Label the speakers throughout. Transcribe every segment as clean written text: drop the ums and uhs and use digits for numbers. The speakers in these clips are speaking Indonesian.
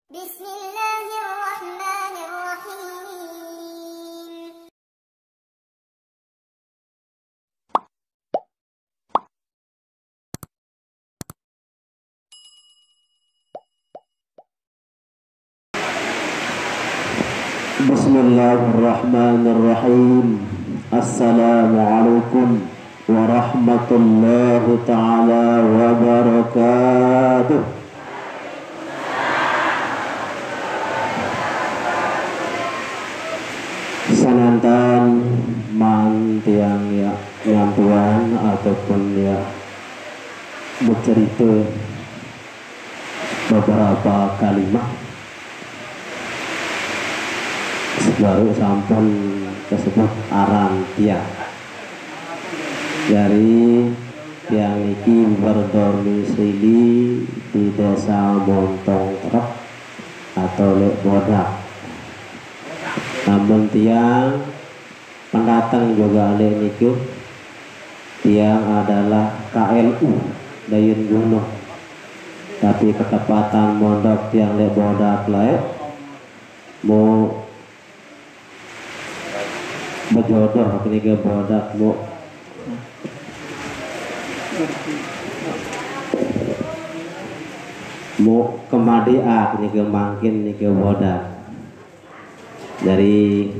Speaker 1: Bismillahirrahmanirrahim.
Speaker 2: Bismillahirrahmanirrahim. Assalamualaikum warahmatullahi ta'ala wabarakatuh. Sanantan mantiang ya nyampuan ataupun ya bercerita beberapa kalimat baru sampun tersebut aran tiang dari tiang iki berdomisili di desa Montong Trek atau Lek Bodak. Namun tiang pendatang juga Lek niku tiang adalah KLU Dayun Gunung, tapi ketepatan mondok tiang Lek Bodak Lek mau berjodoh ini ke Bodak mau kemadia ini ke mangkin ini ke Bodak dari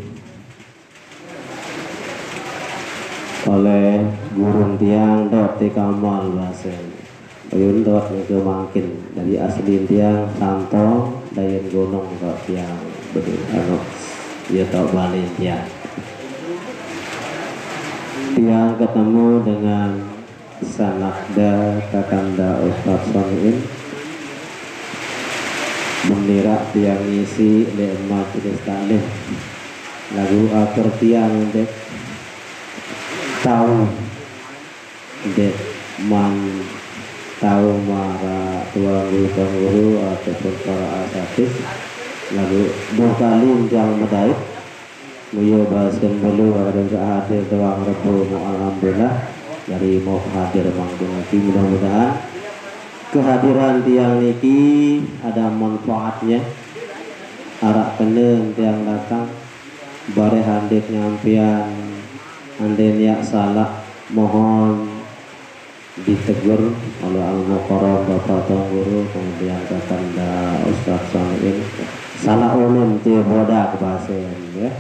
Speaker 2: oleh burung tiang dot di kamal bahasa Dayun dot ini ke mangkin dari asli tiang Santo Dayun Gunung dot tiang betul dia tau balik tiang tiang ketemu dengan sanakda kakanda Ustadz Soniin menira tiang isi lemat jenis taklim lagu akhir tiang dek tahu dek man tahu mara tuan guru ataupun para asatid lagu bukalin yang medaik muyo bahaskan dulu ada hadir doang rebu alhamdulillah dari mau hadir manggunati mudah-mudahan kehadiran tiang niki ada manfaatnya arak keneng tiang datang bare handik nyampian anden ya salah mohon ditegur oleh al-mukarram Bapak Tuan Guru kemudian kakanda Ustadz Samiin salah umum tiap Bodak bahasa ya.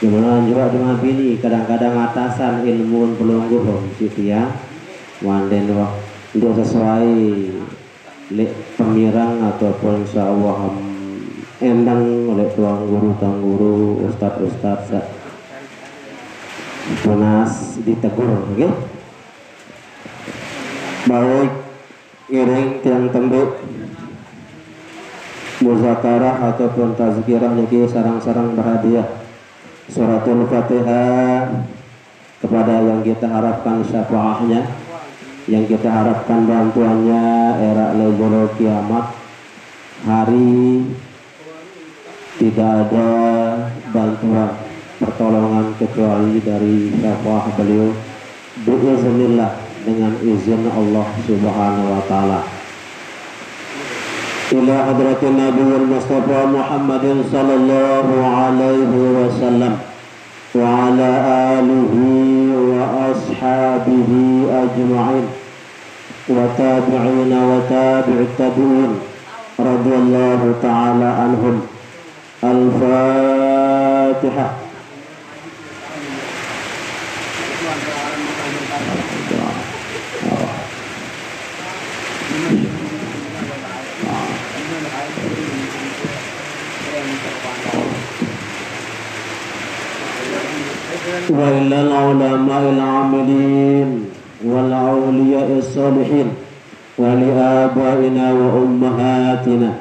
Speaker 2: Gimana juga dengan bini kadang-kadang atasan ilmu pelungguh situ ya wanden untuk sesuai pemirang ataupun sawah endang oleh tuan guru ustad tunas ditegur okay? Baik iring tiang tembik muzakarah ataupun tazkirah niki sarang-sarang berhadiah suratul Fatihah kepada yang kita harapkan syafaahnya, yang kita harapkan bantuannya era lebaran kiamat hari tidak ada bantuan pertolongan kecuali dari syafaah beliau biiznillah dengan izin Allah Subhanahu wa taala. Ila hadratin Nabi Mustafa Muhammadin sallallahu alaihi wasallam wa ala alihi wa ashabihi ajma'in wa tabi'ina wa tabi'it tabi'in radhiyallahu ta'ala anhum. Al-Fatihah. Wa ilal ulama'il amilin wal awliya'is salihin wa li abaina wa ummahatina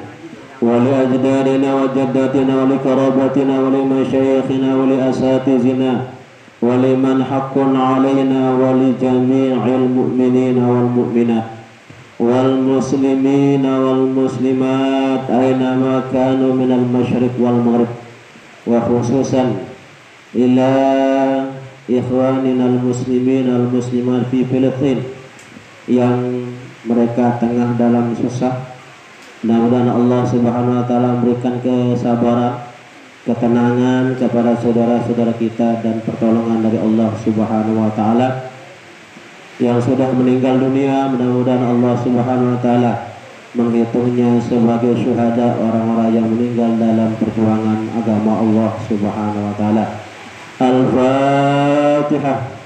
Speaker 2: wa li ajdadina wa jaddatina wa li karabatina wa li masyayikhina wa li asatizina wa li man haqqun alaina wa li jami'il mu'minina wal mu'minat wal muslimina wal muslimat aina ma kanu minal masyriq wal maghrib wa khususan ila ikhwanina al-muslimin al-muslimat fi Filipin yang mereka tengah dalam susah Mudah-mudahan Allah Subhanahu wa taala memberikan kesabaran, ketenangan kepada saudara-saudara kita dan pertolongan dari Allah Subhanahu wa taala yang sudah meninggal dunia. Mudah-mudahan Allah Subhanahu wa taala menghitungnya sebagai syuhada, orang-orang yang meninggal dalam perjuangan agama Allah Subhanahu wa taala. Al-Fatihah.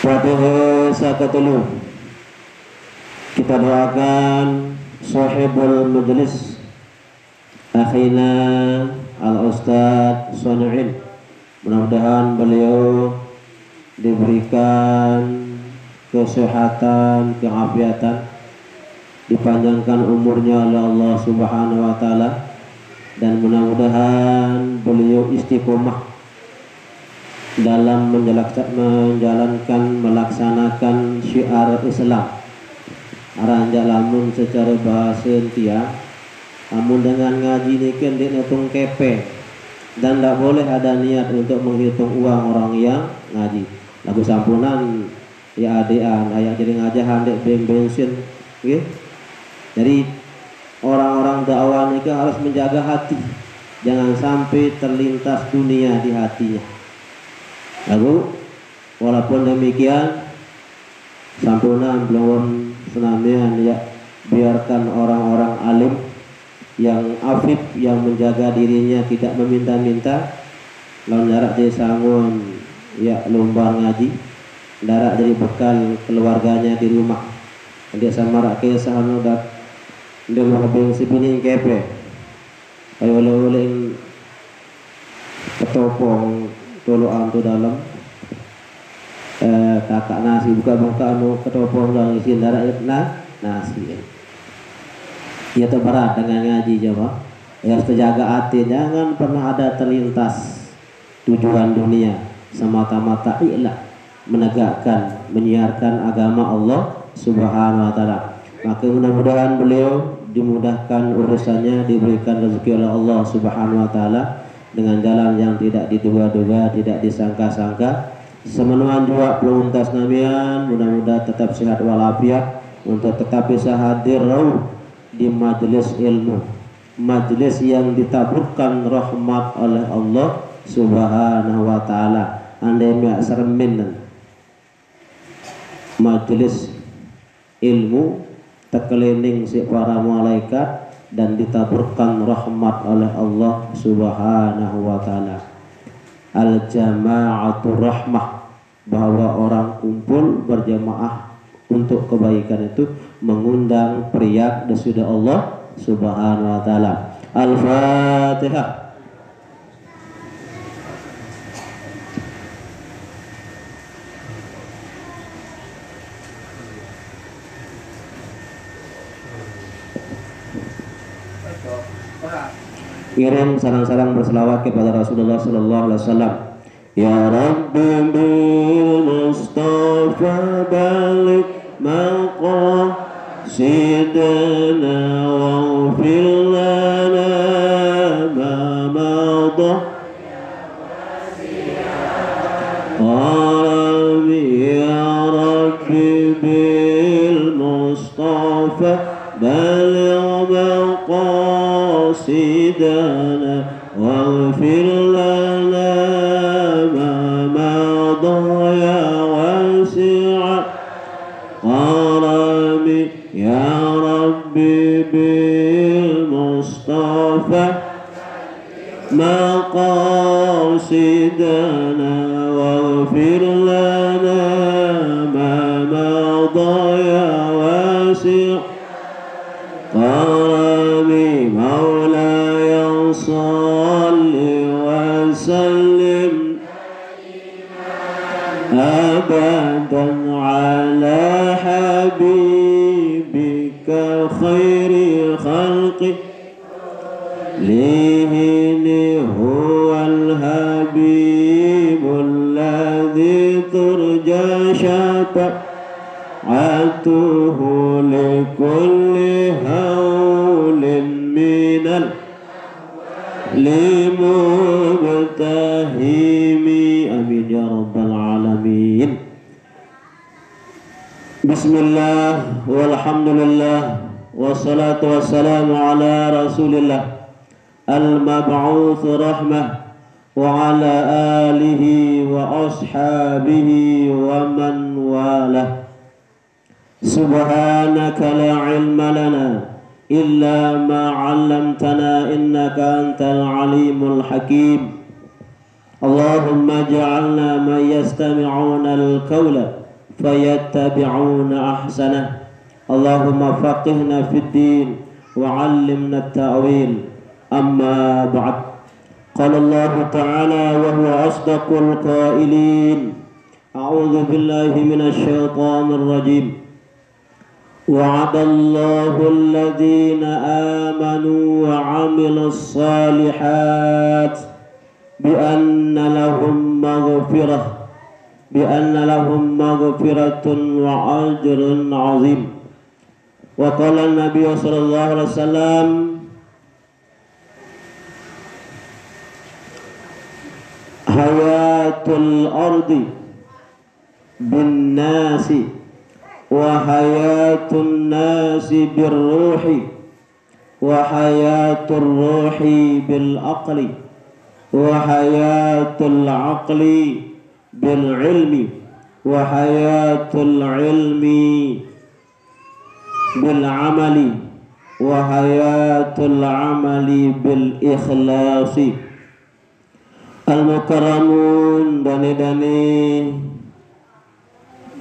Speaker 2: Fatihah sakatulu. Kita doakan sahibul majlis akhina al-ustaz Sonu'in, mudah-mudahan beliau diberikan kesehatan, keafiatan, dipanjangkan umurnya oleh Allah Subhanahu wa taala, dan mudah-mudahan beliau istiqomah dalam melaksanakan syiar Islam. Aranjak lamun secara bahasa Intia, namun dengan ngaji ini kan dia hitung kepe, dan tidak boleh ada niat untuk menghitung uang orang yang ngaji. Lagu sampunan ya adean ayah jadi ngajahan dek bensin, okay? Jadi orang-orang dakwah ini harus menjaga hati, jangan sampai terlintas dunia di hatinya. Lalu walaupun demikian, sampunan belum senamian ya, biarkan orang-orang alim yang afif, yang menjaga dirinya, tidak meminta-minta, lawan jarak dia sangun ya lomba ngaji, darak jadi bekal keluarganya di rumah. Dia sama rakyat sahanu dak dia mau habis sepini kepe, ayo oleh ketopong toloan tu dalam kakak nasi buka-buka anu ketopong dalam isi darat nasi. Ia terberat dengan ngaji jawab. Ya terjaga hati, jangan pernah ada terlintas tujuan dunia, semata-mata ikhlas menegakkan, menyiarkan agama Allah Subhanahu wa taala. Maka mudah-mudahan beliau dimudahkan urusannya, diberikan rezeki oleh Allah Subhanahu wa taala dengan jalan yang tidak diduga-duga, tidak disangka-sangka. Semenuhan juga peluntas namian, mudah-mudahan tetap sehat walafiat untuk tetap bisa hadir di majelis ilmu, majelis yang ditaburkan rahmat oleh Allah Subhanahu wa taala. Andai miak sermin majelis ilmu terkeliling si para malaikat dan ditaburkan rahmat oleh Allah Subhanahu wa taala. Al-jama'atu rahmah, bahwa orang kumpul berjamaah untuk kebaikan itu mengundang periak dan sudah Allah Subhanahu wa taala. Al-Fatihah. Kirim sarang-sarang berselawat kepada Rasulullah sallallahu alaihi wasallam. Ya Rabbi bil Mustafa balik maqasidana waghfir lana ma madah. Ya Rabbi bil Mustafa balik maqasidana waghfir lana ma madah ya wasi'a karami. Ya Rabbi bil Mustafa maqasidana waghfir lana ma madah ya wasi'a karami. Maulaya salli wa sallim abadan ala habibika khairi khalqi lihini huwal habibul ladzi turja syafa atuhu likulli haulin minal limubtahimi. Amin ya rabbal alamin. Bismillah walhamdulillah wassalatu wassalamu ala rasulillah al-mab'uth rahmah wa ala alihi wa ashabihi wa man walah. Subhanaka la ilma lana illa ma 'allamtana innaka antal alimul hakim. Allahumma ja'alna man yastami'una al-qawla fayattabi'una ahsanah. Allahumma faqihna fid din wa 'allimna at-ta'wil. Amma ba'd. Qala Allah ta'ala wa huwa asdaqul qailin. A'udzu billahi minasy syaithanir rajim. Wa'adallahu alladhina amanu wa 'amilus shalihat bi anna lahum maghfiratun wa ajrun 'azim. Wa qala an-nabiy sallallahu alaihi wasallam hayatul ardi bin nasi wa hayatun nasi bir ruhi wa hayatur ruhi bil aqli wa hayatul aqli bil ilmi wa hayatul ilmi bil amali wa hayatul amali bil ikhlasi. Al-mukarramun, dani-dani,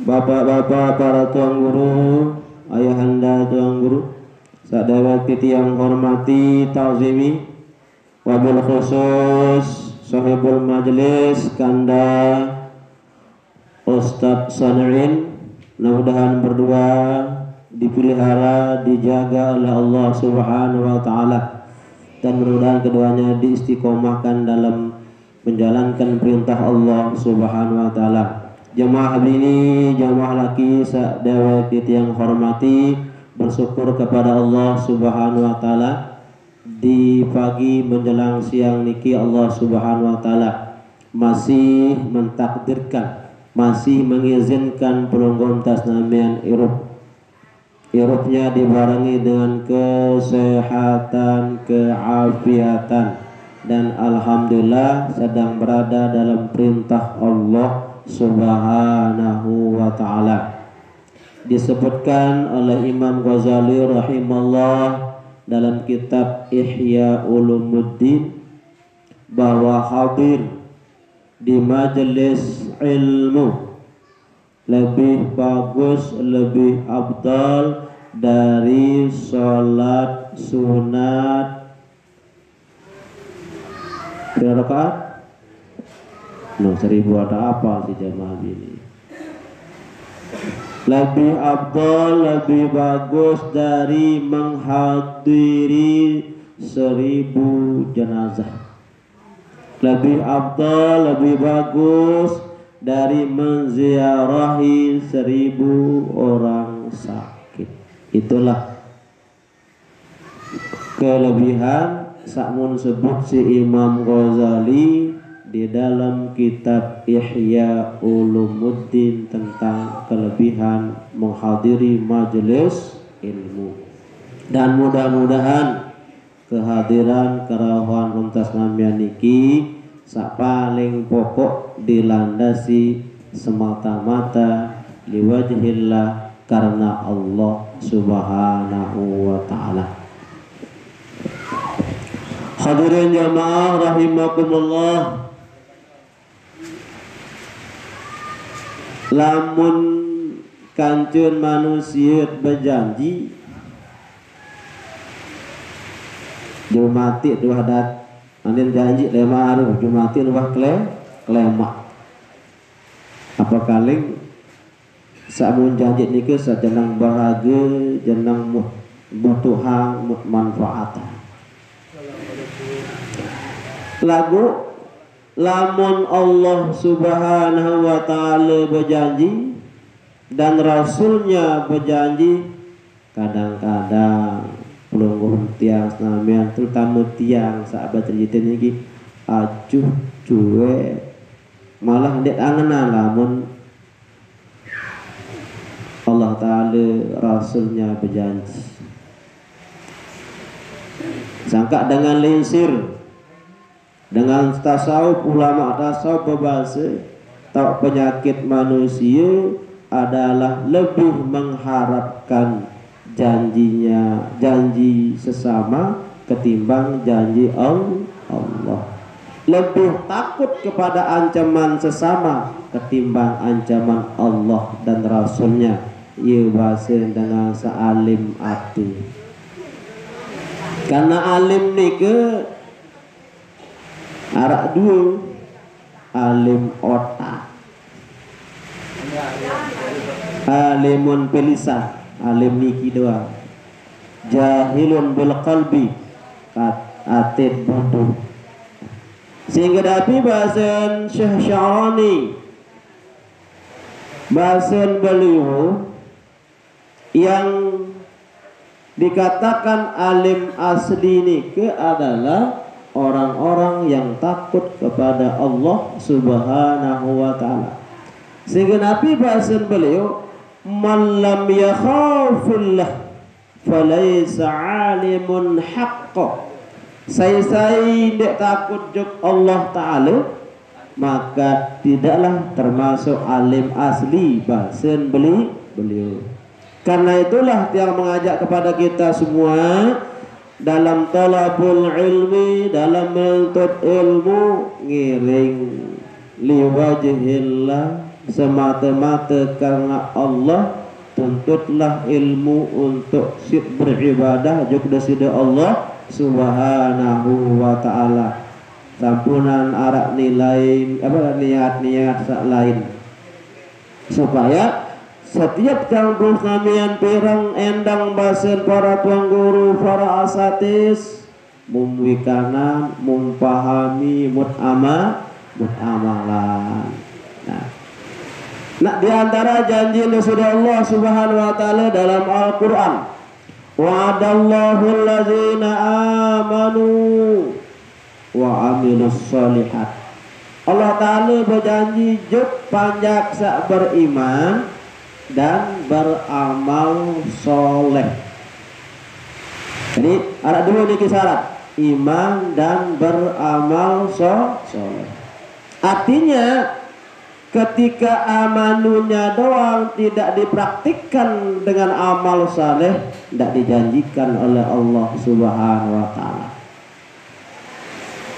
Speaker 2: bapak-bapak para tuan guru, ayahanda tuan guru, sadawat yang hormati ta'zimi, wabil khusus sahibul majlis kanda Ustadz Sanarin, mudah-mudahan berdua dipelihara, dijaga oleh Allah Subhanahu wa taala, dan mudah-mudahan keduanya diistiqomahkan dalam menjalankan perintah Allah Subhanahu wa taala. Jemaah ini, jemaah laki sadaya yang hormati, bersyukur kepada Allah Subhanahu wa taala di pagi menjelang siang niki Allah Subhanahu wa taala masih mentakdirkan, masih mengizinkan pelonggon tasnamian irupnya dibarengi dengan kesehatan, keafiatan, dan alhamdulillah sedang berada dalam perintah Allah Subhanahu wa taala. Disebutkan oleh Imam Ghazali rahimahullah dalam kitab Ihya Ulumuddin bahwa hadir di majelis ilmu lebih bagus, lebih afdal dari sholat sunat berapa rakaat? 1000 ada apa sih jemaah ini? Lebih afdal, lebih bagus dari menghadiri 1000 jenazah. Lebih afdal, lebih bagus dari menziarahi 1000 orang sakit. Itulah kelebihan sakmun sebut si Imam Ghazali di dalam kitab Ihya Ulumuddin tentang kelebihan menghadiri majelis ilmu. Dan mudah-mudahan kehadiran kerawan runtas namian niki sak paling pokok dilandasi semata-mata liwajhillah, karena Allah Subhanahu wa taala. Hadirin jamaah rahimakumullah, lamun kancun manusia berjanji jumati dua dat anin janji lema aruh jumati dua klemak apa kaling samun janji niki sajenang bahagia jenang butuhan manfaatan lagu lamun Allah Subhanahu wa taala berjanji dan Rasulnya berjanji kadang-kadang pelungguh tiang senamian terutama tiang sahabat cerita ini acuh cuek malah dek angenan lamun Allah Ta'ala Rasulnya berjanji sangka dengan linsir dengan tasawuf ulama tasawuf berbahasa tak penyakit manusia adalah lebih mengharapkan janji sesama ketimbang janji Allah, lebih takut kepada ancaman sesama ketimbang ancaman Allah dan Rasulnya. Ia bahasa dengan sealim hati. Karena alim ni ke arak dua, alim otak, alimun pelisah, alim niki doang. Jahilun bil qalbi, atid bodoh. Sehingga dapat bahasa Syekh Syarani, bahasa beliau yang dikatakan alim asli ini ke adalah orang-orang yang takut kepada Allah Subhanahu wa Ta'ala. Sehingga Nabi bahasa beliau, man lam yakhafillah falaysa alimun haqqa. Saya tidak takut juk Allah Ta'ala, maka tidaklah termasuk alim asli bahasa beliau. Karena itulah yang mengajak kepada kita semua dalam talabul ilmi, dalam menuntut ilmu, ngiring liwajhillah, semata-mata karena Allah. Tuntutlah ilmu untuk beribadah juga kepada Allah Subhanahu wa Ta'ala. Sampunan arak nilai niat-niat sak lain supaya setiap campur samian pirang endang basen para tuang guru, para asatis mumwikanan, mumpahami, mutamalan. Nah, di antara janji sudah Allah Subhanahu wa Ta'ala dalam Al-Qur'an, wa'adallahu allazina amanu wa amilus solihat. Allah Ta'ala berjanji juk panjak sak beriman dan beramal soleh. Jadi ada dua nih syarat, iman dan beramal soleh. Artinya ketika amanunya doang tidak dipraktikkan dengan amal saleh, tidak dijanjikan oleh Allah Subhanahu wa Ta'ala.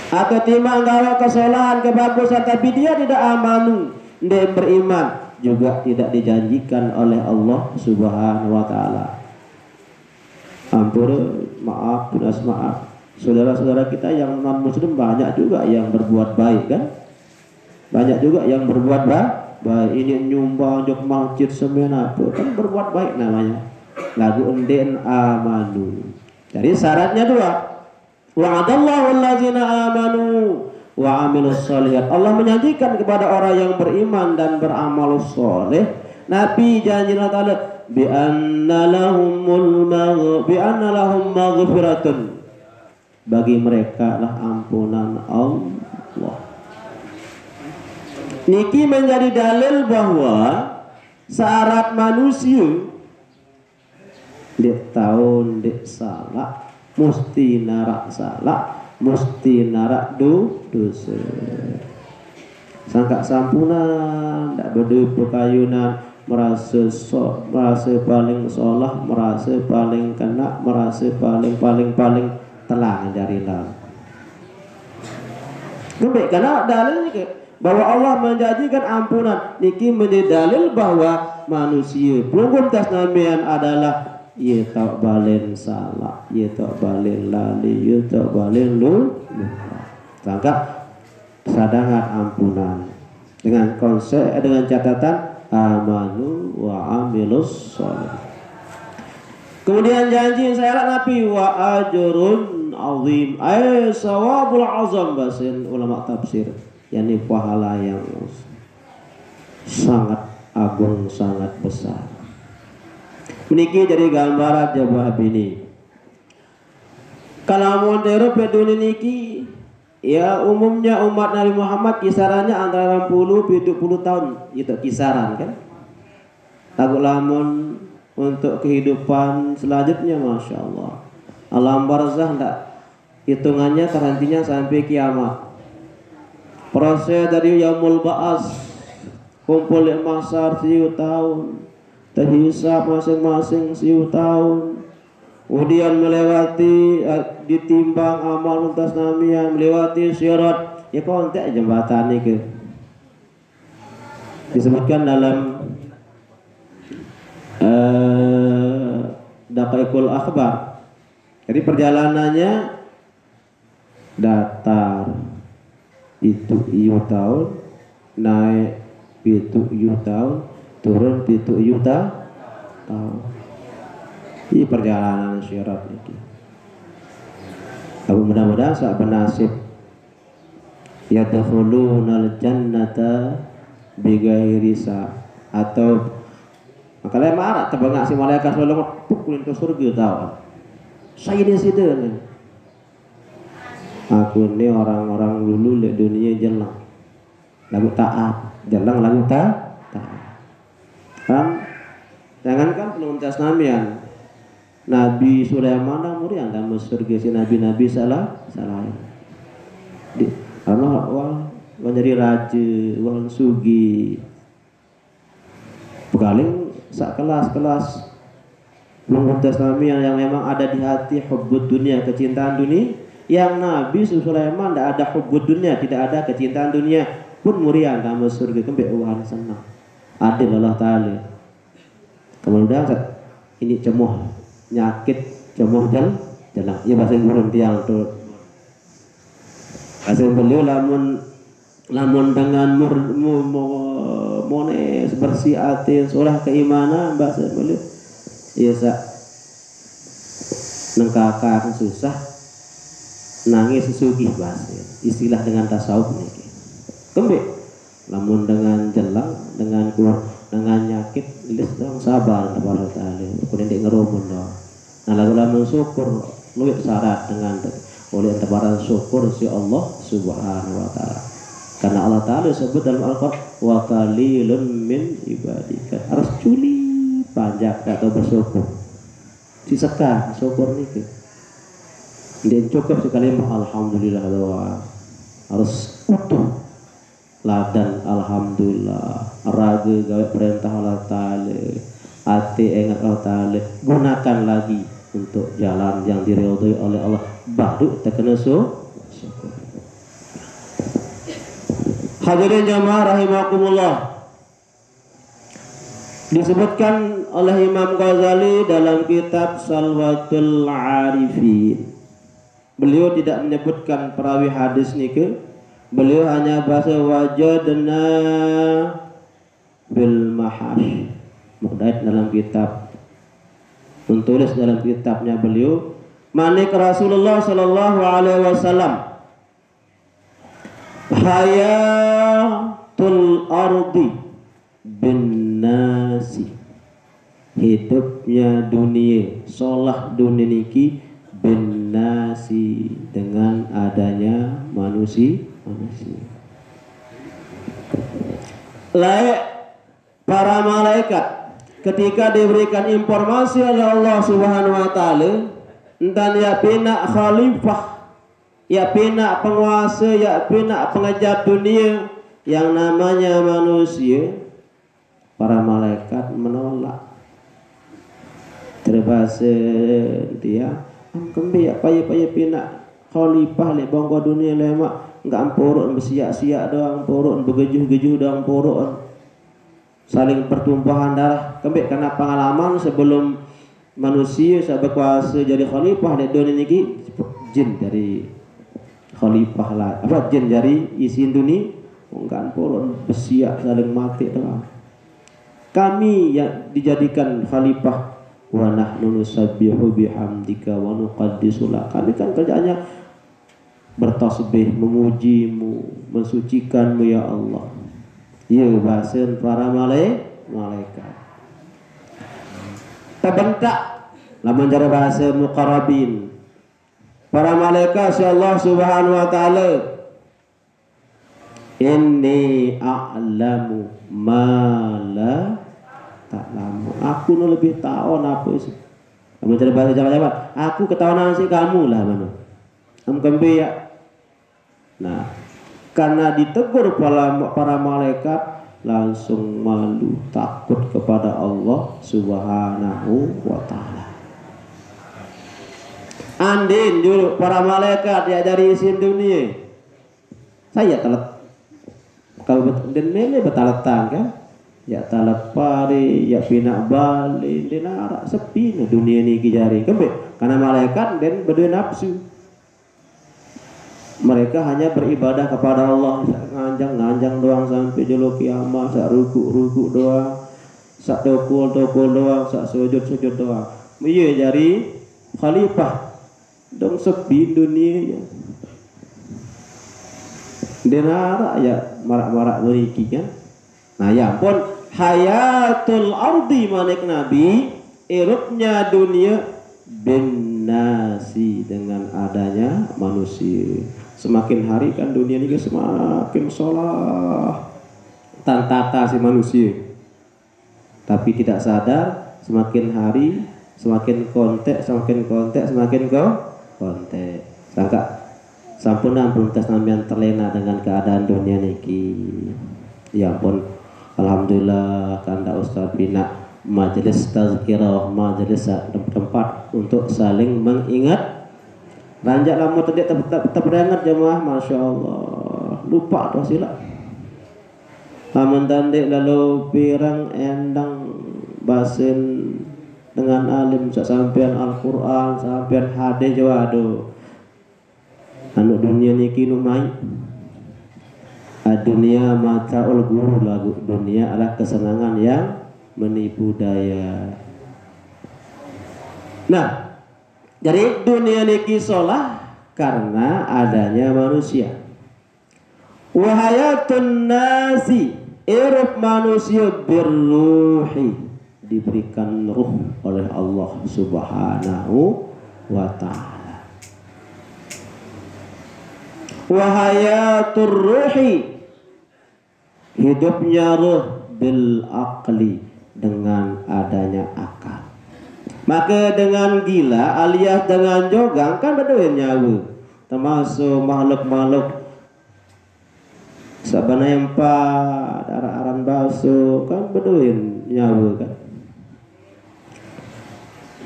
Speaker 2: Atau timang gawa kesalahan kebagusan tapi dia tidak amanu, dia beriman, juga tidak dijanjikan oleh Allah Subhanahu wa Ta'ala. Ampun, maaf, tunas maaf. Saudara-saudara kita yang non muslim banyak juga yang berbuat baik kan? Banyak juga yang berbuat baik. Ini nyumbang jok masjid semen apa kan berbuat baik namanya. Lagu enden amanu. Jadi syaratnya dua. Wa'adallahu allazina amanu wa amilus solihat. Allah menjanjikan kepada orang yang beriman dan beramal soleh. Nabi janji Allah Ta'ala bi anna lahum maghfiratun. Bagi mereka lah ampunan Allah. Niki menjadi dalil bahwa syarat manusia dek tahun dek salah mesti narak salah, mesti narak dosa. Sangka sampunan ndak berde pekayunan, merasa paling sholah, merasa paling kena, merasa paling telang dari lah. Kembali karena dalilnya ke bahwa Allah menjanjikan ampunan. Niki menjadi dalil bahwa manusia pelunggun tas namian adalah ia tak balen salah, ia tak balen lali, ia tak balen lupa. Sangka sadangan ampunan dengan konsep dengan catatan amanu wa amilus sholih. Kemudian janji syarat Nabi wa ajrun azim, ay sawabul azam basin ulama tafsir, yakni pahala yang sangat agung sangat besar. Meniki jadi gambaran jabah bini. Kalau mau Eropa dunia niki, ya umumnya umat Nabi Muhammad kisarannya antara 60-70 tahun, itu kisaran kan. Lagu lamun untuk kehidupan selanjutnya, masya Allah. Alam barzah ndak hitungannya karantinya sampai kiamat. Proses dari yaumul ba'as, kumpul masar 1000 tahun, terhisab masing-masing 1000 tahun. Kemudian melewati ditimbang amal untas namian, melewati syirat, ya kontek jembatan ini ke. Disebutkan dalam Daqaiqul Akhbar. Jadi perjalanannya datar itu 7 tahun, naik itu 7 tahun, turun itu 7 tahun. Ini perjalanan syirat ini. Mudah-mudahan saat bernasib yadkhulunal jannata bighairi hisab, atau makanya marah terbengak si malaikat selalu pukulin ke surga tahu. Saya di situ nih. Aku ini orang-orang dulu di dunia jelang lagu taat, jelang lagu taat. Kan jangankan penuntas namian Nabi Sulaiman dah murian dalam surga si nabi-nabi salah. Karena wah menjadi raja, wah sugi. Begaling sak kelas penuntas namian yang memang ada di hati hubbud dunia, kecintaan dunia. Yang Nabi Sulaiman tidak ada hubbud dunia, tidak ada kecintaan dunia, pun murian dalam surga kembali uang senang. Adil Allah Ta'ala. Kemudian ini cemuh nyakit, cemuh jalan. Ya bahasa Inggris tiang tu. Asal beliau lamun dengan mones bersih hati, solah keimanan bahasa beliau. Iya sak nengkaka susah, nangis sesugih bahasa. Istilah dengan tasawuf ni. Kembali lamun dengan jelang, dengan keluar, dengan nyakit, ilis dong sabar kepada Allah. Kemudian dia ngerumun dong. Nah lagu-lagu syukur, luwih syarat dengan oleh tebaran syukur si Allah Subhanahu Wa Taala. Karena Allah Taala sebut dalam Al-Quran, wa qalilun min ibadika. Harus culi panjang atau bersyukur. Sisekah syukur ni. Dia cukup sekali alhamdulillah doa. Harus utuh. Ladan alhamdulillah, raga gawe perintah Allah Ta'ala, hati ingat Allah Ta'ala, gunakan lagi untuk jalan yang diridhoi oleh Allah, baru terkena syukur. Hadirin jamaah rahimakumullah, disebutkan oleh Imam Ghazali dalam kitab Salwatul Arifin. Beliau tidak menyebutkan perawi hadis niki. Beliau hanya bahasa wajadna bil mahash. Muqaddad dalam kitab, menulis dalam kitabnya beliau, manik Rasulullah sallallahu alaihi wasallam, hayatul ardi bin nasi, hidupnya dunia, solah dunia niki bin nasi, dengan adanya manusia. Layak para malaikat ketika diberikan informasi oleh Allah Subhanahu Wa Taala, entah ya pina khalifah, ya pina penguasa, ya pina pengejar dunia yang namanya manusia, para malaikat menolak. Terbahasa dia kembi apa ya pina khalifah le bangga dunia lemak. Enggak amporok bersiak-siak doang, porok bergejuh-gejuh doang, porok saling pertumpahan darah. Kembali karena pengalaman sebelum manusia saya berkuasa jadi khalifah di dunia ini, jin dari khalifah lah, apa jin dari isi dunia, enggak amporok bersiak saling mati doang. Kami yang dijadikan khalifah, wa nahnu nusabbihu bihamdika wa nuqaddisu lak. Kami kan kerjanya bertasbih, memujimu, mensucikanmu ya Allah. Ya bahasa para malaikat. Terbentak lamun cara bahasa muqarrabin. Para malaikat si Allah Subhanahu wa taala, inni a'lamu ma la ta'lamu. Aku nu lebih tahu apa itu. Lamun cara bahasa Jawa, aku ketahuan sih kamu lah mana. Kembe ya. Nah, karena ditegur para malaikat langsung malu takut kepada Allah Subhanahu wa taala. Andin dulu para malaikat diajari isin dunia. Saya telat kalau dan mele betaletan kan. Ya talat pari, ya pinak balik, dan arak sepi na dunia ni kijari. Kembe karena malaikat dan berdua nafsu. Mereka hanya beribadah kepada Allah, nganjang doang sampai jolo kiamat, sak ruku doang, sak tokul doang, sak sujud doang. Iya jari khalifah dong sepi dunia ya. Denara ya marak-marak beriki kan. Nah ya pun hayatul ardi manik Nabi irupnya dunia binasi dengan adanya manusia. Semakin hari kan dunia ini semakin sholah tantata si manusia. Tapi tidak sadar semakin hari semakin kontek. Sangka sampun ampun tas nampian terlena dengan keadaan dunia niki. Ya ampun, alhamdulillah kanda Ustaz bina majelis tazkirah, majelis tempat untuk saling mengingat. Ranjak lama tadi tetap berangat jemaah, masya Allah. Lupa tuh sila. Lamun tandek lalu pirang endang basin dengan alim sampean Al-Qur'an, sampean hadis jawa aduh. Anu dunia niki numai. Dunia mata'ul ghurur, lagu dunia adalah kesenangan yang menipu daya. Nah, jadi dunia niki sholah karena adanya manusia. Wahayatun nasi iruf manusia birruhi, diberikan ruh oleh Allah Subhanahu wa ta'ala. Wahayatur ruhi, hidupnya ruh bil aqli, dengan adanya akal. Maka dengan gila alias dengan jogang kan beduin nyawa, termasuk makhluk-makhluk sabana yang aran baso kan beduin nyawa kan.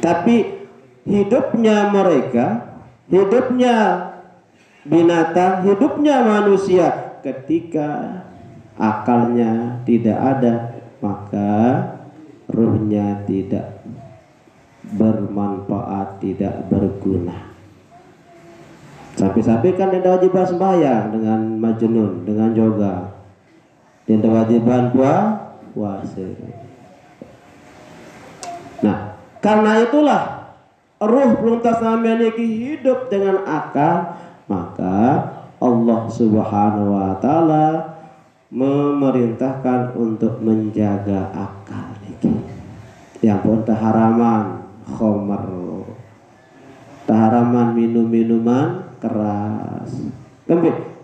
Speaker 2: Tapi hidupnya mereka, hidupnya binatang, hidupnya manusia ketika akalnya tidak ada, maka ruhnya tidak bermanfaat, tidak berguna. Sampai-sampai kan ada wajiban sembahyang dengan majnun, dengan yoga, dan kewajiban puasa. Nah, karena itulah ruh peluntas namanya hidup dengan akal, maka Allah Subhanahu wa ta'ala memerintahkan untuk menjaga akal niki. Yang pun taharaman khamar, taharaman minum-minuman keras.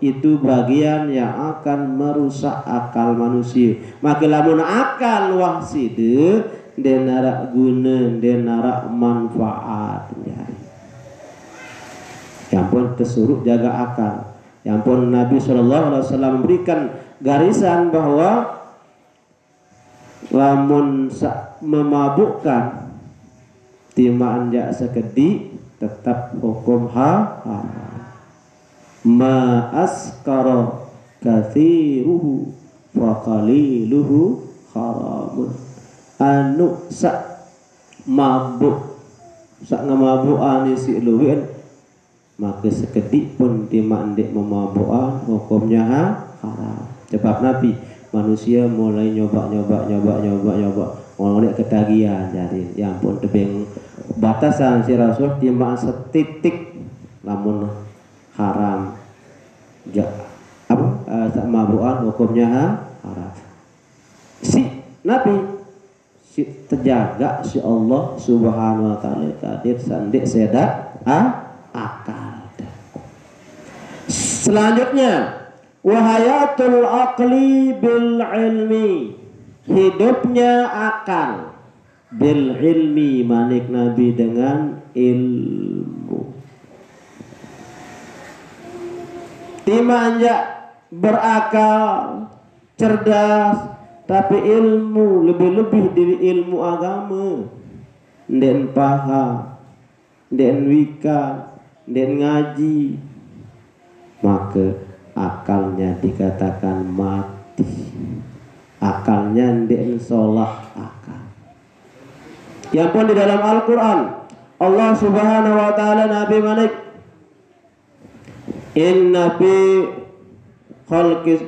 Speaker 2: Itu bagian yang akan merusak akal manusia. Maka lamun akal wahside denara guna, denara manfaat. Yang pun tersuruh jaga akal. Yang pun Nabi SAW memberikan garisan bahwa lamun memabukkan timaan jak sekedi tetap hukum haram. Ma askara kathiruhu wa qaliluhu haramun. Anu sak mabuk, sak ngamabukan isi luwih, maka sekedik pun timaan dek memabukan hukumnya haram. Sebab Nabi manusia mulai nyoba mulai ketagihan, jadi yang pun tebing batasan si Rasul timbang setitik lamun haram sak mabukan hukumnya haram. Si Nabi si terjaga si Allah Subhanahu wa taala kadir sandik seda akal. Selanjutnya wahayatul aqli bil ilmi, hidupnya akal bil ilmi manik Nabi dengan ilmu. Timanja berakal, cerdas, tapi ilmu lebih-lebih dari ilmu agama. Den paham, den wika, den ngaji, maka akalnya dikatakan mati. Akalnya den solah akal. Ya pun di dalam Al-Quran Allah Subhanahu wa taala Nabi manik inna fi khalqis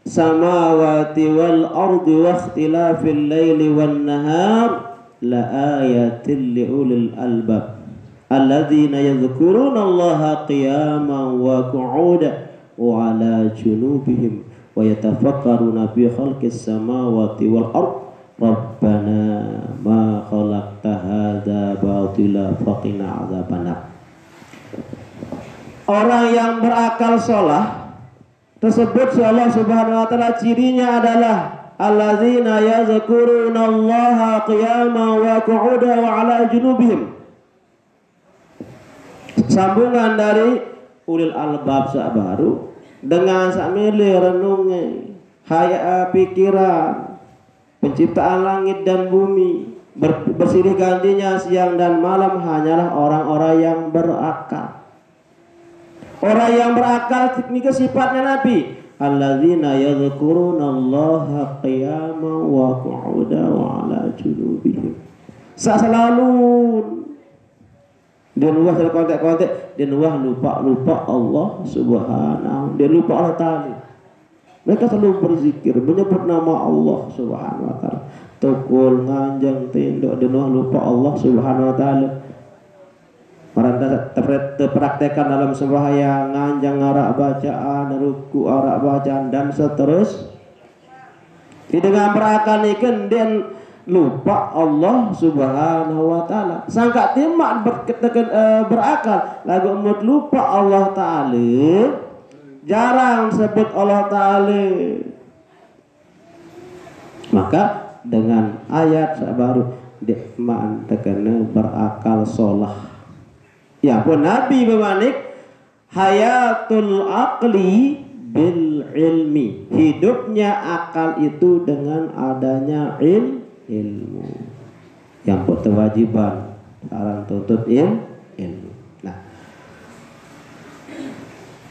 Speaker 2: samawati wal ardi wa ikhtilafil laili wan nahar la ayatin li ulil albab alladzina yadhkuruna Allaha qiyaman wa qu'udan wa ala junubihim wa yatafakkaruna fi khalqis samawati wal ardi rabbana ma khalaqta hadza batila faqina adzabannar. Orang yang berakal sholah tersebut Allah Subhanahu wa taala cirinya adalah alladzina yazkurunallaha qiyaman wa qu'udan wa ala junubihim. Sambungan dari ulil albab baru dengan samili renungnya haya pikiran penciptaan langit dan bumi bersilih gantinya siang dan malam hanyalah orang-orang yang berakal. Orang yang berakal ini sifatnya Nabi. Alladzina yadhkurunallaha qiyaman wa qu'udan wa ala junubihim. Selalu dia luah dari kontek-kontek, dia luah lupa Allah Subhanahu, dia lupa Allah Ta'ala. Mereka selalu berzikir, menyebut nama Allah Subhanahu wa taala. Tukul nganjang tinduk dia lupa Allah Subhanahu wa taala. Orang terpraktekkan dalam sembahyang nganjang arak bacaan, ruku arak bacaan dan seterusnya. Dengan berakal ikan dan lupa Allah Subhanahu wa taala. Sangka timak berakal lagu emut lupa Allah taala. Jarang sebut Allah taala. Maka dengan ayat baru dikman terkena berakal solah. Ya pun Nabi bermanik hayatul aqli bil ilmi, hidupnya akal itu dengan adanya ilmu. Yang kewajiban sekarang tuntut ilmu. Nah,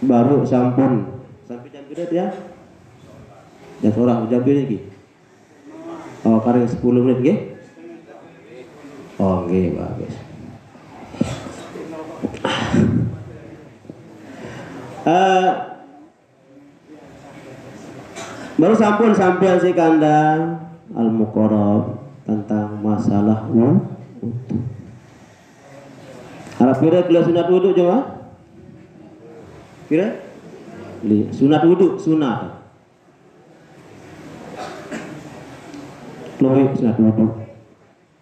Speaker 2: baru sampai jam berapa ya? Jam orang jam berapa lagi? Oh, karena 10 menit nggih. Oh, nggih bagus. Baru sampai si kanda al-muqarrab tentang masalah wudu. Harap kira sunat wudu coba. Kira? Sunat wudu, sunat. Loh, sunat wudu.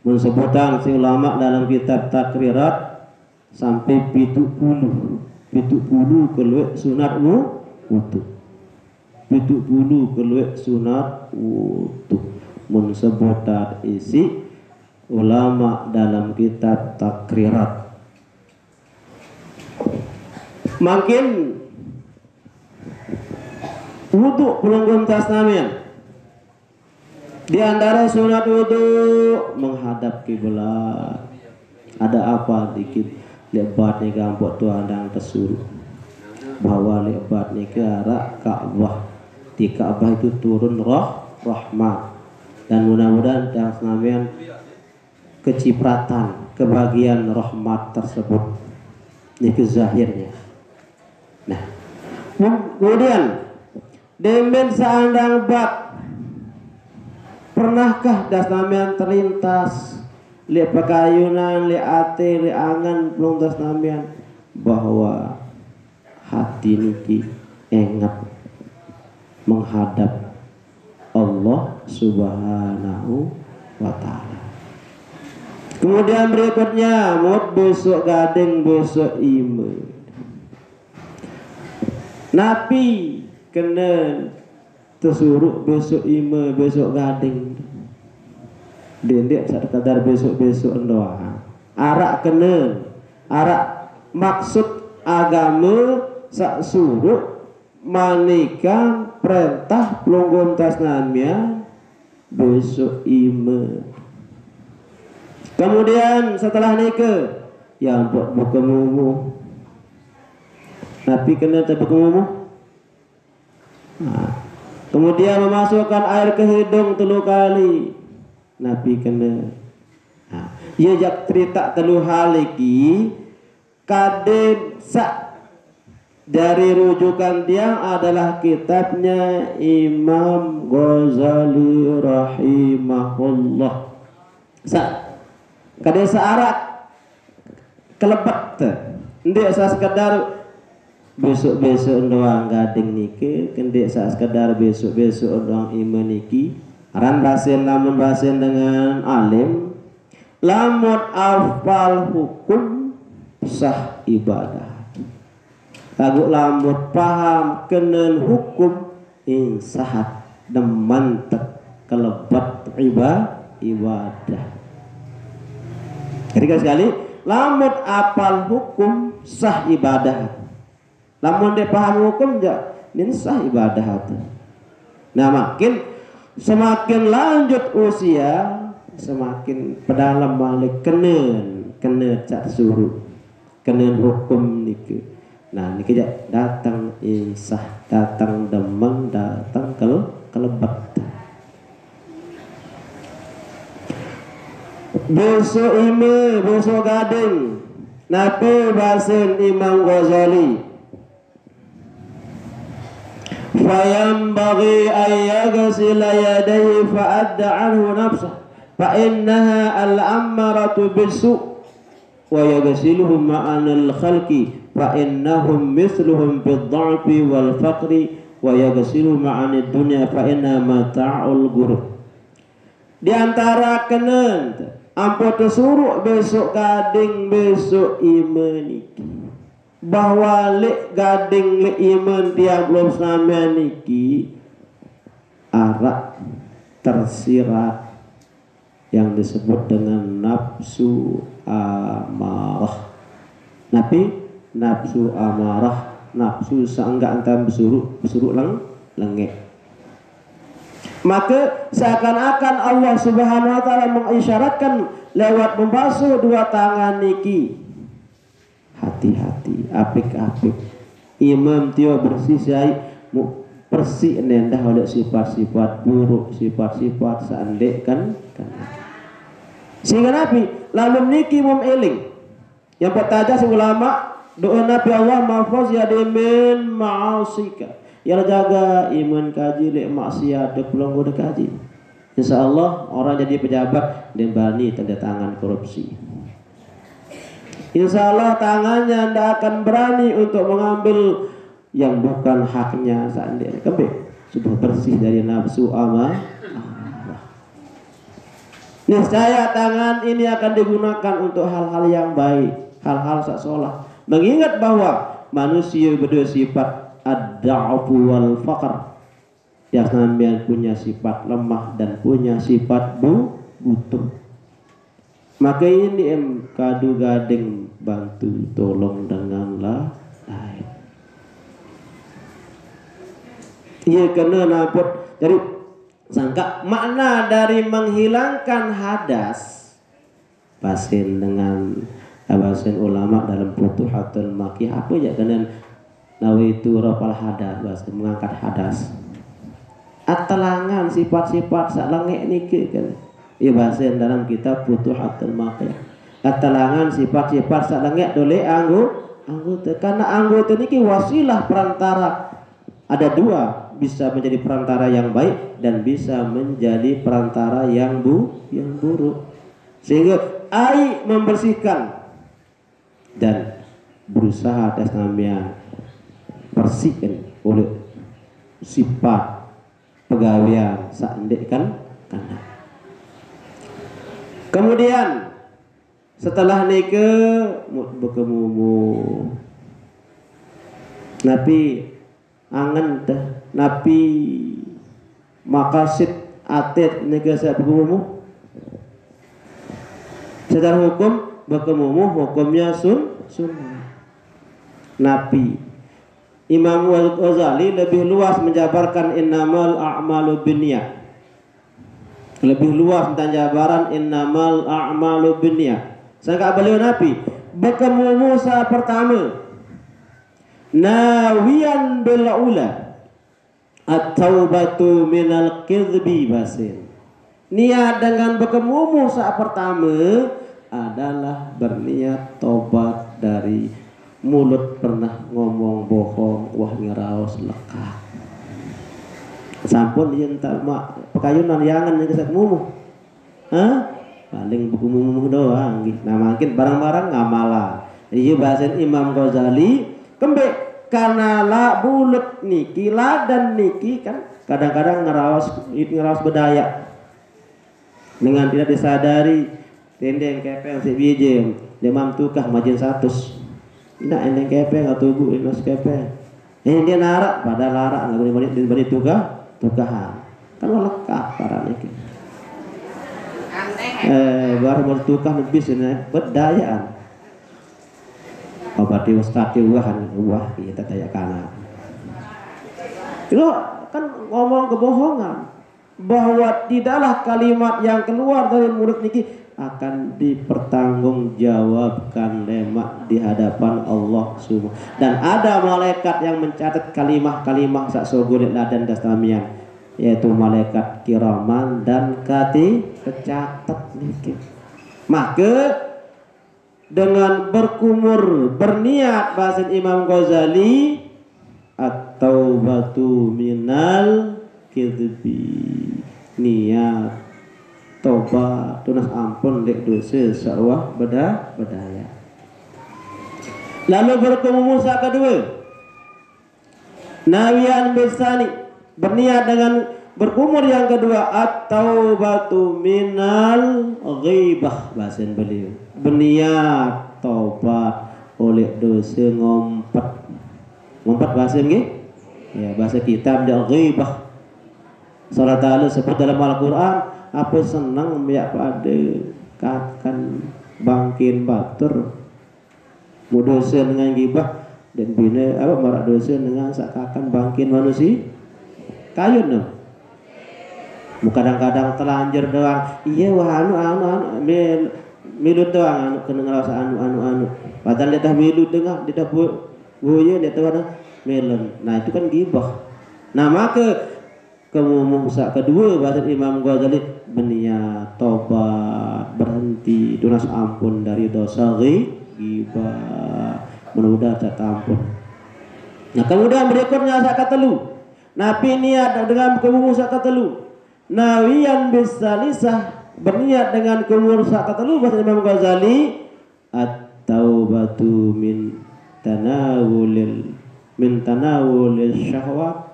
Speaker 2: Mensebutan si ulama dalam kitab takrirat sampai 70 keluar sunat wudu. 70 keluar sunat wudu. Mensebutan isi ulama dalam kitab takrirat. Makin wudu pelunggum tasnamian. Di antara sunat wudu menghadap kiblat. Ada apa dikit lebat ni gampok tu andang tersuruh bahwa lebat ni ke arah Ka'bah. Di Ka'bah itu turun rahmat dan mudah-mudahan tasnamian kecipratan kebahagiaan rahmat tersebut ini kezahirnya. Nah, kemudian demen seandang bab, pernahkah dasnamian terlintas lihat pakayunan, lihat ate, lihat angan belum dasnamian bahwa hati niki ingat menghadap Allah Subhanahu wa ta'ala. Kemudian berikutnya mut besok gading besok ime. Nabi kena tersuruh besok ime besok gading. Dendek sekadar besok-besok doa. Arak kena. Arak maksud agama sak suruh manikan perintah pelunggun tasnamia besok ime. Kemudian setelah nikah yang buat buka mumu. Nabi kena buka mumu. Kemudian memasukkan air ke hidung 3 kali. Nabi kena. Ia jak cerita 3 hal lagi. Kadin sak dari rujukan dia adalah kitabnya Imam Ghazali rahimahullah. Kadin searak kelebat. Ndek sa sekedar besok-besok doang gading niki, kendek sa sekedar besok-besok doang iman niki. Aran basen lamun basen dengan alim, lamun afal hukum sah ibadah. Lagu lamun paham kenen hukum insahat deman kelebat ibadah. Ketika sekali lamun apal hukum sah ibadah. Lamun dia paham hukum nin sah ibadah. Nah semakin lanjut usia semakin pedalam balik kena cak suruh kena hukum niki. Nah niki datang insah, datang demang, datang kelebat. Besok ime, besok gading. Nabi basin Imam Ghazali. Fayambaghi ayyaghsila yadayhi fa'adda anhu nafsah fa innaha al-ammaratu bisu' wa yaghsiluhum ma'anal khalqi fa innahum misluhum bid-dha'fi wal faqri wa yaghsiluhum ma'anid dunya fa inna mata'ul ghurur. Di antara kenen ampun tersuruh besok gading besok iman niki bahwa lek gading lek iman tiang belum sama niki arak tersirat yang disebut dengan nafsu amarah. Nafsu amarah, nafsu seanggak antam bersuruh lengek. Maka seakan-akan Allah Subhanahu wa ta'ala mengisyaratkan lewat membasuh 2 tangan niki. Hati-hati, apik-apik. Imam tio bersih saya bersih nendah oleh sifat-sifat buruk, sifat-sifat seandek kan. Sehingga Nabi lalu niki memeling. Yang pertama ulama doa Nabi Allah mahfuz yadimin ma'asika. Yang jaga iman kaji lek maksiat dek belum udah kaji. Insyaallah orang jadi pejabat dan bani tanda tangan korupsi. Insyaallah tangannya tidak akan berani untuk mengambil yang bukan haknya seandainya kembali sudah bersih dari nafsu amarah. Niscaya tangan ini akan digunakan untuk hal-hal yang baik, hal-hal sasolah. Mengingat bahwa manusia berdua sifat ad-da'fu wal faqr. Dia sampean punya sifat lemah dan punya sifat butuh. Maka ini kadu gading bantu tolong dengan lain. Ia kena napot. Jadi sangka makna dari menghilangkan hadas basin dengan basin ulama dalam Futuhatul Makkiyah apa ya dengan nawaitu rafal hadas basin mengangkat hadas. Atalangan sifat-sifat sak langit niki kan. Ia basin dalam kitab Futuhatul Makkiyah. Atalangan sifat-sifat sak langit dole anggota karena anggota niki wasilah perantara. Ada 2, bisa menjadi perantara yang baik dan bisa menjadi perantara yang buruk. Sehingga ai membersihkan dan berusaha atas namanya bersihkan oleh sifat pegawean sandek kan kana. Kemudian setelah nikah berkemumu napi angan dah napi makasid atit nikah saya berkemumu secara hukum berkemumu hukumnya sunnah. Nabi Imam Ghazali lebih luas menjabarkan innamal a'malu binniyat. Lebih luas tentang jabaran innamal a'malu binniyat. Sangka beliau Nabi bertemu Musa pertama nawiyan bil ula at-taubatu minal kidhbi basin. Niat dengan bertemu Musa pertama adalah berniat tobat dari mulut pernah ngomong bohong, wah ngeraos lekat. Sampun yen tak mak pakayunan yangan yang kesak mumuh. Hah? Paling buku mumuh doang nggih. Nah, makin barang-barang ngamalan. Iya bahasa Imam Ghazali kembek karena la bulut niki la dan niki kan kadang-kadang ngeraos bedaya. Dengan tidak disadari tendeng kepeng si biji demam tukah majin 100. Tidak endeng kepeng atau bu inas kepeng. Dia narak pada larak nggak boleh tukahan. Kan lekah para niki. Baru bertukah lebih sini berdayaan. Obat diwaskati wah kita tanya kana. Itu kan ngomong kebohongan bahwa tidaklah kalimat yang keluar dari mulut niki akan dipertanggungjawabkan lemak di hadapan Allah Subhanahu. Dan ada malaikat yang mencatat kalimah-kalimah sak sogulit ladan dastamian, yaitu malaikat kiraman dan kecatat niki. Maka dengan berkumur berniat bahasa Imam Ghazali atau batu minal kidbi, niat tobat tunas ampun dek dosa sawah bedaya. Lalu bertemu Musa kedua nawiyan bisani, berniat dengan berkumur yang kedua atau batu minal ghibah bahasa beliau, berniat tobat oleh dosa ngompat bahasa nggih ya, bahasa kitab al ghibah. Allah Ta'ala sebut dalam Al-Quran apa senang ya pada kakan bangkin batur mudosa dengan gibah dan bina apa marak dosa dengan sakakan bangkin manusia kayun no. Kadang-kadang telanjur doang iya wah anu milut doang anu kena ngerasa anu padahal dia dah milut dengar dia dah buaya dia tahu ada melon. Nah itu kan gibah. Nah maka Musa kedua bahasa Imam Ghazali berniat tobat berhenti tunas ampun dari dosa ghibah menudah cata ampun. Nah kemudian berikutnya sakat telu Nabi niat dengan Musa katelu nawiyan bisalisah berniat dengan kumur sakat telu bahasa Imam Ghazali at-taubatu min tanawulil syahwat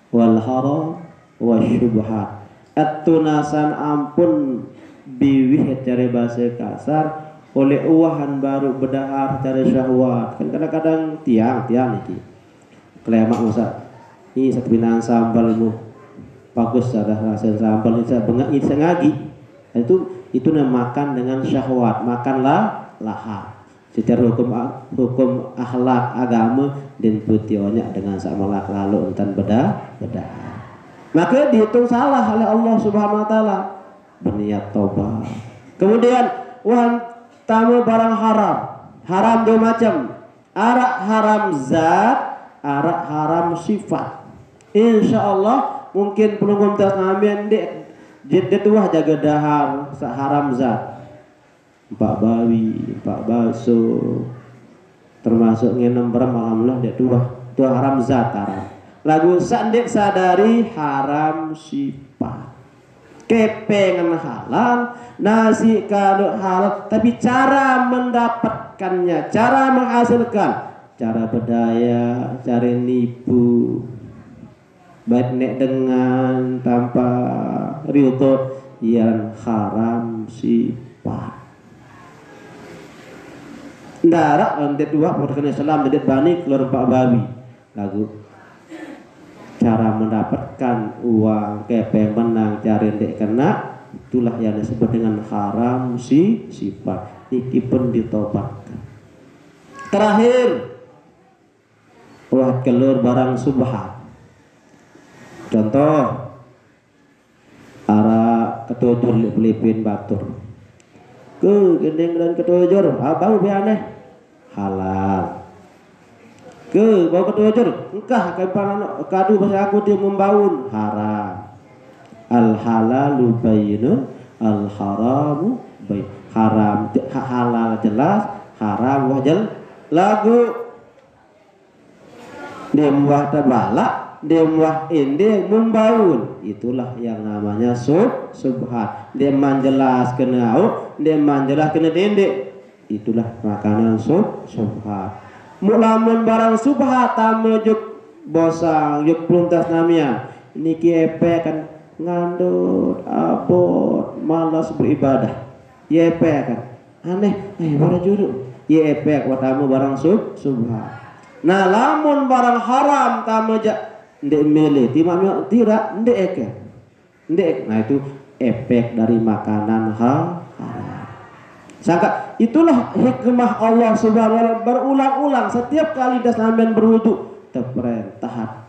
Speaker 2: wal haram wasyubhat. At-tunasan ampun biwih cari bahasa kasar oleh uwahan baru bedahar cari syahwat. Kan kadang-kadang tiang niki klemak masa ini satu binang sambalmu bagus ada rasa sambal ini bengak ini ngagi itu makan dengan syahwat, makanlah lahap secara hukum akhlak agama dan putihnya dengan samalak lalu entan bedah maka dihitung salah oleh Allah Subhanahu wa taala. Berniat tobat. Kemudian tamu barang haram dua macam, arak haram zat, arak haram sifat. Insyaallah mungkin penunggu tas namian dek jeda tuah jaga dahar haram zat, empat bawi, empat bakso, termasuk ngenem berem alhamdulillah dek tuah haram zat haram. Lagu sandek sadari haram sifat. Kepengen halal, nasi kalau halal, tapi cara mendapatkannya, cara menghasilkan, cara berdaya, cara nipu. baik nek dengan tanpa ridho yang haram sifat. Ndarak lantai dua perkenaan Islam mendet bani keluar pak babi lagu cara mendapatkan uang kepeng menang cari ndek kena itulah yang disebut dengan haram sifat. Niki pun ditobatkan. Terakhir wah keluar barang subhat. Contoh arah ketujur Filipin batur ke gendeng dan ketujur abang bianeh halal ke bau ketujur engkah kadu bahasa aku dia membaun haram. Al halalu bayyinun al haramu bayin. Haram halal jelas, haram wajal lagu demwah tabala demwah inde membaun, itulah yang namanya subhat. Dia menjelas kena dia menjelas kena dende, itulah makanan subhat. Mulamun barang subhat tamu juk bosang juk peluntas namanya niki epe kan ngandut abot malas beribadah yepe kan aneh pada juru yepe watamu barang subhat. Nah lamun barang haram tamu jak ndek milih tidak ndek ndek. Nah itu efek dari makanan haram. Sangka itulah hikmah Allah Subhanahu wa taala berulang-ulang setiap kali das sampean berwudu terperintah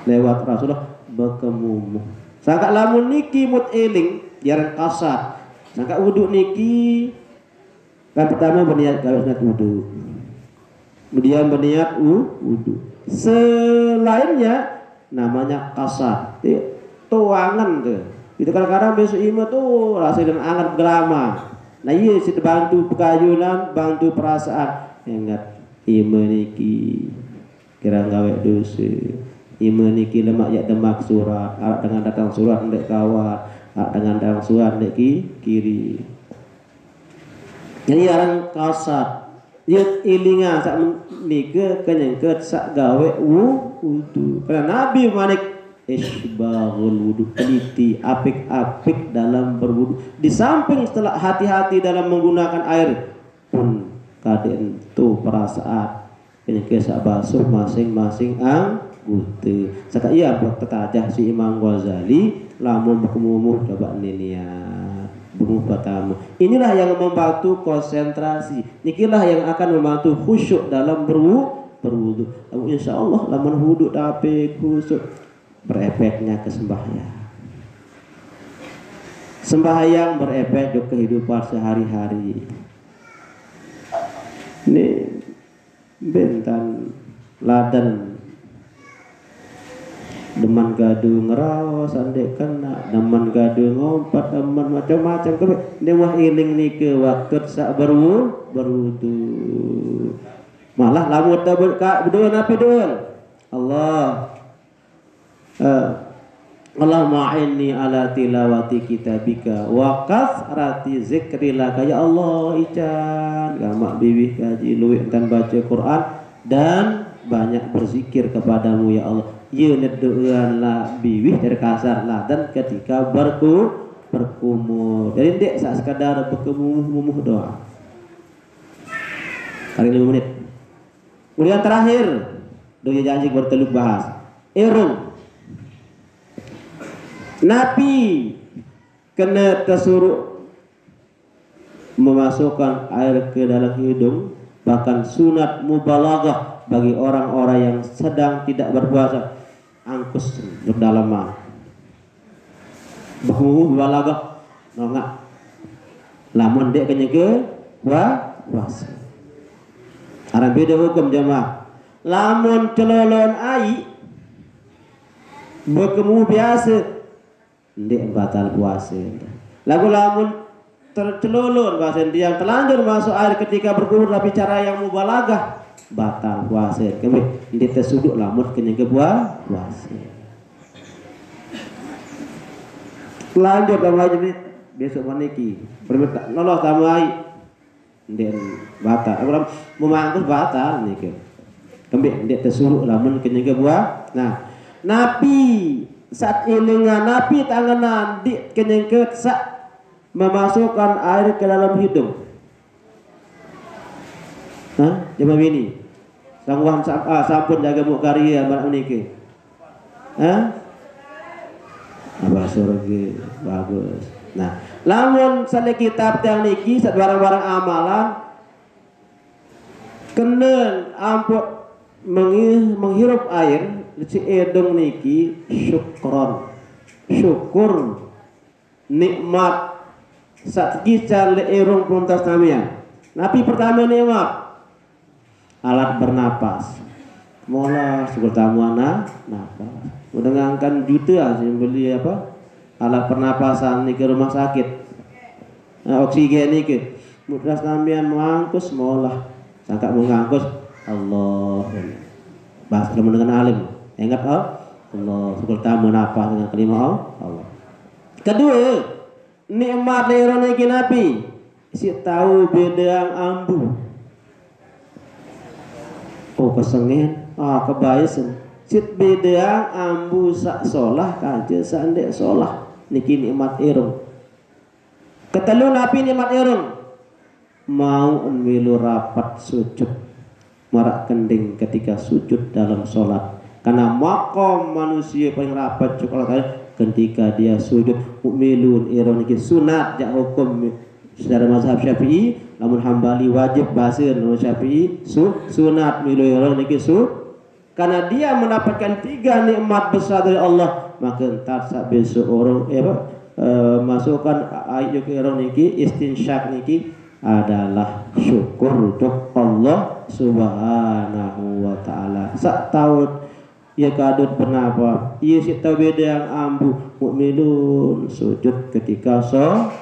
Speaker 2: lewat Rasulullah bekemumuh. Sangka lamun niki mut eling jarang kasar. Sangka wudu niki kan pertama berniat kalau sunat wudu. Kemudian berniat wudu. Selainnya namanya kasar. Tuangan tuh. Itu kadang-kadang besok ima tuh rasa dan angat gelama. Nah iya situ bantu pekayunan, bantu perasaan. Ingat ima niki kira gawe dosa. Ima niki lemak ya demak surat. Arak dengan datang surat ndek kawat. Arak dengan datang surat ndek kiri. Jadi orang kasar. Dia ilinga sak nike kenyengket sak gawe wudu. Karena Nabi manik isbaghul wudu, teliti apik-apik dalam berwudu. Di samping setelah hati-hati dalam menggunakan air pun kaden tu perasaan kenyengket sak basuh masing-masing anggota. Saka iya tetajah si Imam Ghazali lamun berkemumuh coba niat. Pertama. Inilah yang membantu konsentrasi. Nikilah yang akan membantu khusyuk dalam berwudu. Insya Allah lamun wudu tapi khusyuk berefeknya ke sembahyang. Sembahyang berefek ke kehidupan sehari-hari. Ini bentan ladan deman gaduh ngerawas andek kena deman gaduh ngompat deman macam-macam ke dewah iling nike waktu sak berwudu malah lamun ta berdoa napi doa Allah ma'inni ala tilawati kitabika wa kasrati zikrilaka ya Allah ican gamak biwih kaji luwih kan baca Quran dan banyak berzikir kepadamu ya Allah. Ye neduan la biwih dari kasar lah dan ketika berkumur. Jadi dek sak sekadar berkumumuh doa. Kali 5 menit. Kemudian terakhir doa janji berteluk bahas. Irung. Nabi kena tersuruh memasukkan air ke dalam hidung, bahkan sunat mubalaghah bagi orang-orang yang sedang tidak berpuasa angkus berdalaman bahu mubalaghah nongak lamun dek kenyeke puasa arang beda hukum jamaah lamun celolon ai berkemu biasa ndek batal puasa lagu lamun tercelulur bahasa yang terlanjur masuk air ketika berkumur tapi cara yang mubalaghah batal puasa kami dia tersuduk lamun kenyang puasa lanjut dalam wajib ini besok maniki berminta noloh tamai dan batal orang memangkus batal nih kami dia tersuduk lamun kenyang puasa. Nah Nabi saat ilingan Nabi tanganan di kenyengket sak memasukkan air ke dalam hidung. Hah? Coba ini. Sangguhan sampun jaga mukaria barak meniki. Hah? Abah surga bagus. Nah, lamun sale kitab yang niki sat barang-barang amalan kenen ampun menghirup air si edong niki syukron syukur nikmat saat kisah leerong peluntas namian. Nabi pertama nikmat alat bernapas mola syukur tamuana napas mendengarkan juta sih beli apa alat pernapasan niki rumah sakit oksigen niki mutras namian mangkus mola sangka mengangkus Allah bahas dengan alim ingat Allah syukur tamu napas dengan kelima Allah. Kedua nikmat niki Nabi si tahu bedang ambu kesengen kebayasan sit bedang ambu sak solah kaje sandek solah niki nikmat irung. Ketelu Nabi nikmat irung mau milu rapat sujud marak kending ketika sujud dalam sholat karena makom manusia paling rapat cukup ketika dia sujud mukmilun ironiki sunat jak hukum secara mazhab Syafi'i namun Hambali wajib bahasa namun Syafi'i sunat milu ironiki karena dia mendapatkan 3 nikmat besar dari Allah maka entar sak besok orang masukkan ayat ironiki istinsyak niki adalah syukur untuk Allah Subhanahu wa taala. Sak tahun ia kadut bernapa? Ia si tahu beda yang ambu mukminun sujud ketika sholat.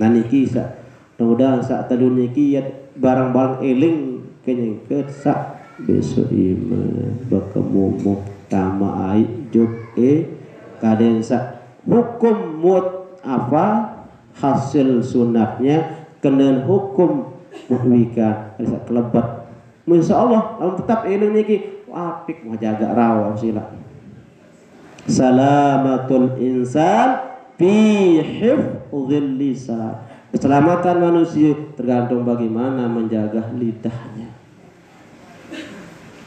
Speaker 2: Nah niki sak mudah-mudahan sak tadun niki ya barang-barang eling kenyengket sak besok iman berkemumuh tama ai jub kaden sak hukum mut apa hasil sunatnya kena hukum muhwika bisa kelebat insyaallah lamun tetap ilmu niki apik mah jaga rawa sila salamatul insan fi hifdzil lisan keselamatan manusia tergantung bagaimana menjaga lidahnya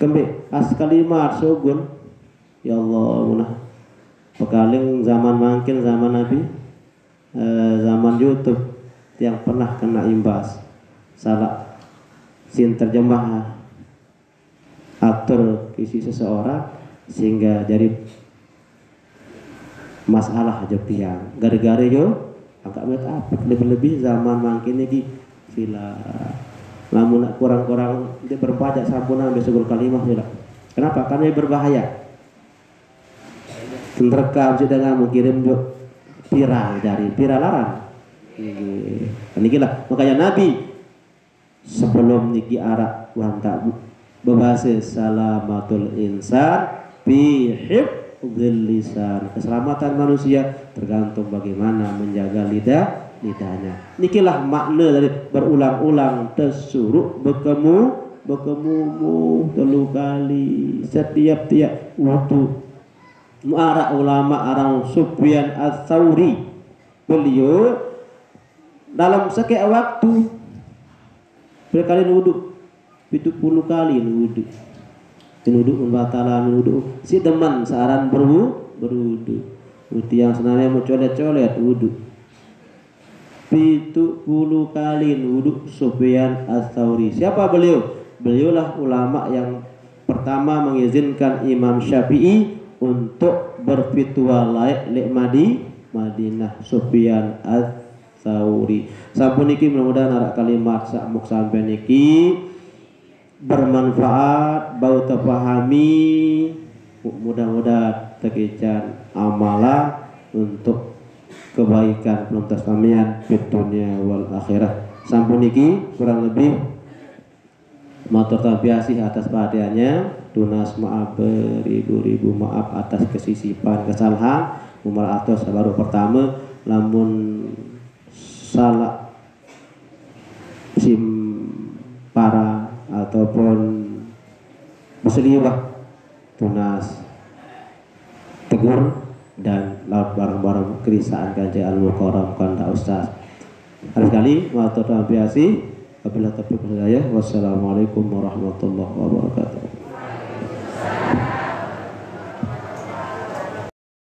Speaker 2: kembe as kalimat sugun ya Allah munah pekaling zaman mangkin zaman Nabi zaman YouTube yang pernah kena imbas salah sin terjemah atur kisi seseorang sehingga jadi masalah aja tiang gara-gara yo angkat met apa lebih-lebih zaman mangkin ini sila lamun kurang-kurang dia berpajak sampuna besok kalimah sila kenapa karena berbahaya terekam sedang mengirim viral dari viralaran niki lah makanya Nabi sebelum niki arak wanta berbahasa salamatul insan fi hifdzil lisan keselamatan manusia tergantung bagaimana menjaga lidahnya nikilah makna dari berulang-ulang tersuruh berkemu 3 kali setiap waktu muara ulama arang Sufyan Ats-Tsauri beliau dalam sekian waktu berkali wudu 70 kali wudu membatalan wudu si teman saran berwudu yang senarnya mau colet-colet wudu 70 kali wudu Sufyan Ats-Tsauri siapa beliaulah ulama yang pertama mengizinkan Imam Syafi'i untuk berfitwa layak lek Madinah Sufyan Ats-Tsauri. Sampun niki mudah-mudahan arak kalimat sakmuk sampai niki bermanfaat bau terpahami mudah-mudahan tekecan amalan untuk kebaikan peluntas kamian di dunia wal akhirah. Sampun niki kurang lebih matur tabiasi atas perhatiannya tunas maaf beribu-ribu maaf atas kesisipan kesalahan umar atos baru pertama lamun salah sim para ataupun muslimah tunas tegur dan laut barang-barang kerisaan Kanjeng Al-Mukarram Kanda Ustaz. Sekali matur terima kasih. Wabillahi taufiq wal hidayah. Wassalamualaikum warahmatullahi wabarakatuh.